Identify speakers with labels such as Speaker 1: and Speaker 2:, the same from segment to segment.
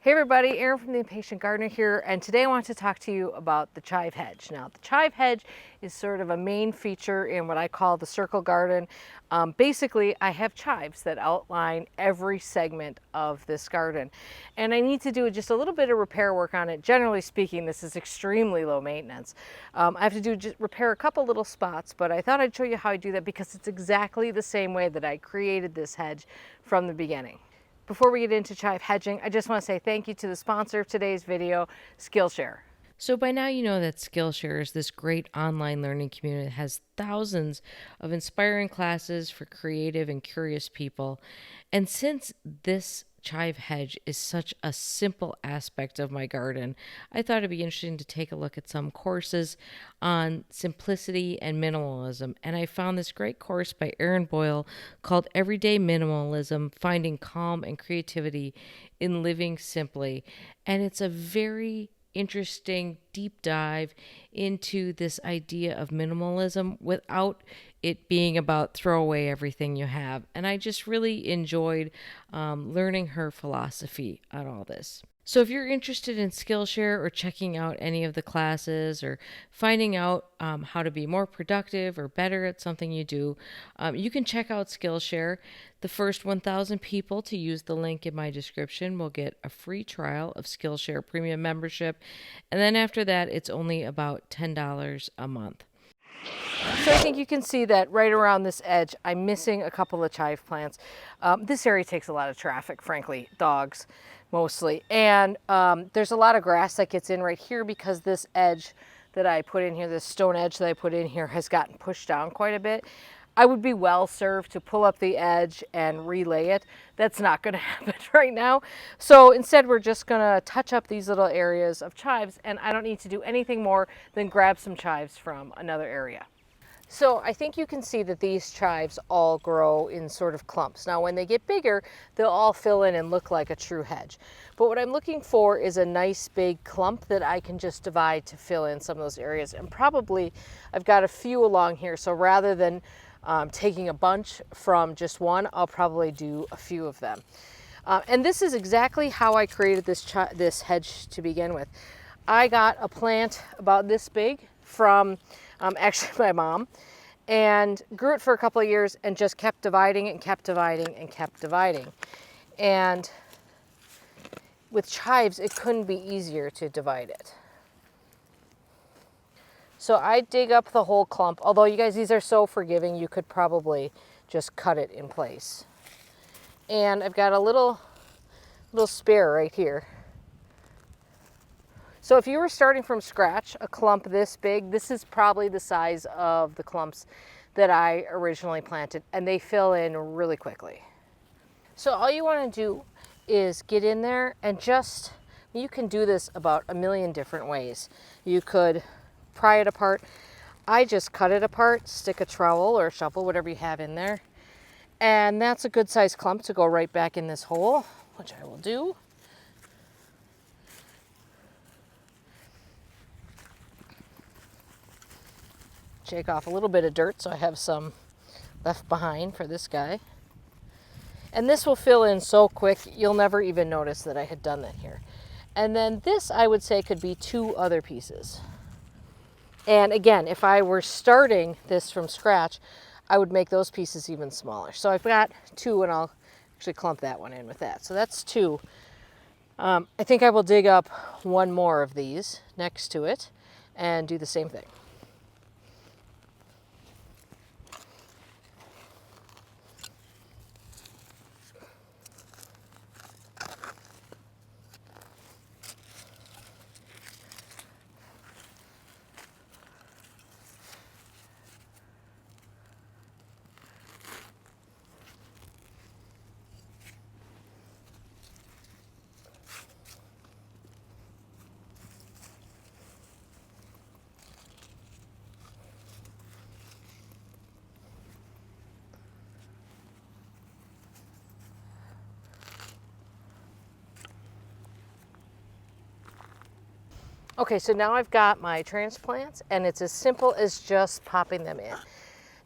Speaker 1: Hey everybody, Erin from the Impatient Gardener here, and today I want to talk to you about the chive hedge. Now, the chive hedge is sort of a main feature in what I call the circle garden. Basically, I have chives that outline every segment of this garden, and I need to do just a little bit of repair work on it. Generally speaking, this is extremely low maintenance. I have to just repair a couple little spots, but I thought I'd show you how I do that because it's exactly the same way that I created this hedge from the beginning. Before we get into chive hedging, I just want to say thank you to the sponsor of today's video, Skillshare.
Speaker 2: So by now you know that Skillshare is this great online learning community that has thousands of inspiring classes for creative and curious people. And since this chive hedge is such a simple aspect of my garden, I thought it'd be interesting to take a look at some courses on simplicity and minimalism. And I found this great course by Erin Boyle called Everyday Minimalism: Finding Calm and Creativity in Living Simply. And it's a very interesting deep dive into this idea of minimalism without it being about throw away everything you have. And I just really enjoyed learning her philosophy on all this. So if you're interested in Skillshare or checking out any of the classes or finding out how to be more productive or better at something you do, you can check out Skillshare. The first 1,000 people to use the link in my description will get a free trial of Skillshare Premium membership. And then after that, it's only about $10 a month.
Speaker 1: So I think you can see that right around this edge, I'm missing a couple of chive plants. This area takes a lot of traffic, frankly, dogs mostly. And there's a lot of grass that gets in right here because this edge that I put in here, this stone edge that I put in here has gotten pushed down quite a bit. I would be well served to pull up the edge and relay it. That's not going to happen right now. So instead, we're just going to touch up these little areas of chives, and I don't need to do anything more than grab some chives from another area. So I think you can see that these chives all grow in sort of clumps. Now when they get bigger, they'll all fill in and look like a true hedge. But what I'm looking for is a nice big clump that I can just divide to fill in some of those areas. And probably I've got a few along here, so rather than taking a bunch from just one, I'll probably do a few of them. And this is exactly how I created this hedge to begin with. I got a plant about this big from actually my mom, and grew it for a couple of years and just kept dividing and kept dividing and kept dividing. And with chives, it couldn't be easier to divide it. So I dig up the whole clump, although you guys, these are so forgiving, you could probably just cut it in place. And I've got a little spare right here. So if you were starting from scratch, a clump this big, this is probably the size of the clumps that I originally planted, and they fill in really quickly. So all you want to do is get in there and you can do this about a million different ways. You could pry it apart. I just cut it apart, stick a trowel or a shovel, whatever you have in there. And that's a good sized clump to go right back in this hole, which I will do. Shake off a little bit of dirt so I have some left behind for this guy. And this will fill in so quick, you'll never even notice that I had done that here. And then this, I would say, could be two other pieces. And again, if I were starting this from scratch, I would make those pieces even smaller. So I've got two, and I'll actually clump that one in with that. So that's two. I think I will dig up one more of these next to it and do the same thing. Okay, so now I've got my transplants, and it's as simple as just popping them in.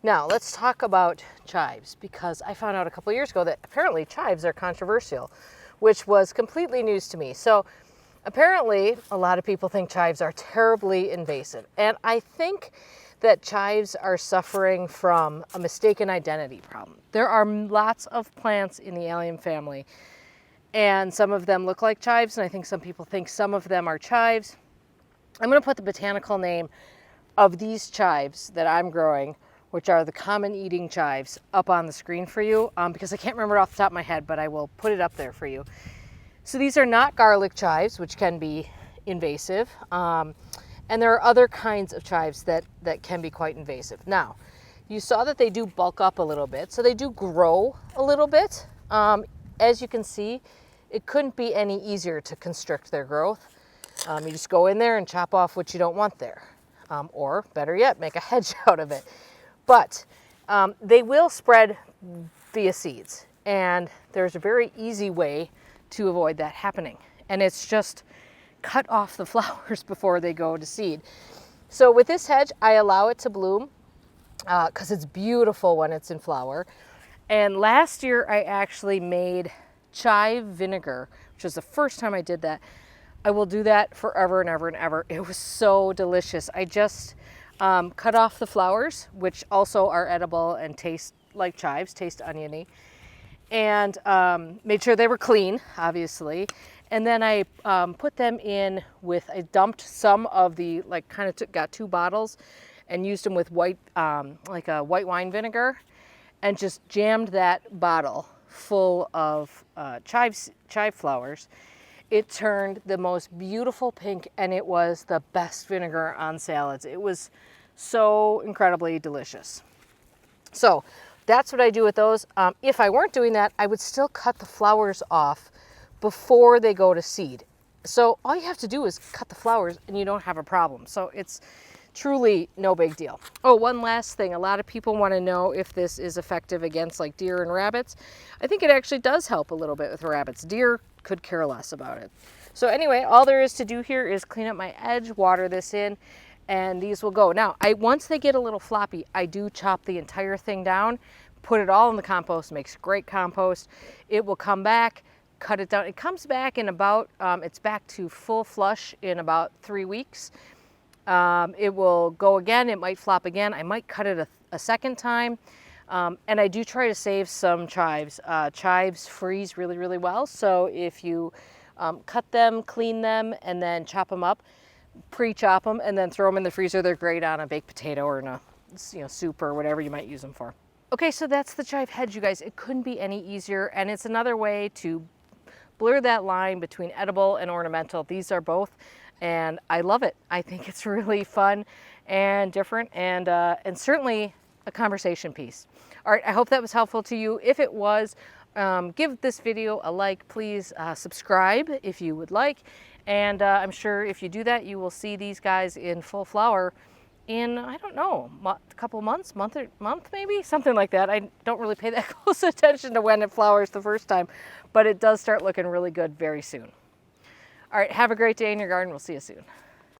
Speaker 1: Now, let's talk about chives, because I found out a couple years ago that apparently chives are controversial. which was completely news to me. So apparently, a lot of people think chives are terribly invasive, and I think that chives are suffering from a mistaken identity problem. There are lots of plants in the allium family, and some of them look like chives, and I think some people think some of them are chives. I'm going to put the botanical name of these chives that I'm growing, which are the common eating chives, up on the screen for you, because I can't remember it off the top of my head, but I will put it up there for you. So these are not garlic chives, which can be invasive. And there are other kinds of chives that can be quite invasive. Now, you saw that they do bulk up a little bit, so they do grow a little bit. As you can see, it couldn't be any easier to constrict their growth. You just go in there and chop off what you don't want there. Or better yet, make a hedge out of it. But they will spread via seeds, and there's a very easy way to avoid that happening, and it's just cut off the flowers before they go to seed. So with this hedge, I allow it to bloom because it's beautiful when it's in flower. And last year I actually made chive vinegar, which was the first time I did that. I will do that forever and ever and ever. It was so delicious. I just cut off the flowers, which also are edible and taste like chives, taste oniony, and made sure they were clean, obviously. And then I put them in with, I dumped some of the, like kind of got 2 bottles and used them with white, like a white wine vinegar, and just jammed that bottle full of chive flowers. It turned the most beautiful pink, and it was the best vinegar on salads. It was so incredibly delicious. So that's what I do with those. If I weren't doing that, I would still cut the flowers off before they go to seed. So all you have to do is cut the flowers and you don't have a problem. So it's truly no big deal. Oh, one last thing. A lot of people want to know if this is effective against like deer and rabbits. I think it actually does help a little bit with rabbits. Deer could care less about it. So anyway, all there is to do here is clean up my edge, water this in, and these will go. Now, once they get a little floppy, I do chop the entire thing down, put it all in the compost, makes great compost. It will come back, cut it down. It comes back in about, it's back to full flush in about 3 weeks. It will go again, it might flop again. I might cut it a second time. And I do try to save some chives. Chives freeze really, really well. So if you cut them, clean them, and then chop them up, pre-chop them, and then throw them in the freezer, they're great on a baked potato or in a soup or whatever you might use them for. Okay, so that's the chive hedge, you guys. It couldn't be any easier, and it's another way to blur that line between edible and ornamental. These are both, and I love it. I think it's really fun and different, and certainly a conversation piece. All right, I hope that was helpful to you. If it was, give this video a like. Please subscribe if you would like, and I'm sure if you do that, you will see these guys in full flower in, I don't know, a couple months, month maybe, something like that. I don't really pay that close attention to when it flowers the first time, but it does start looking really good very soon. All right, have a great day in your garden. We'll see you soon.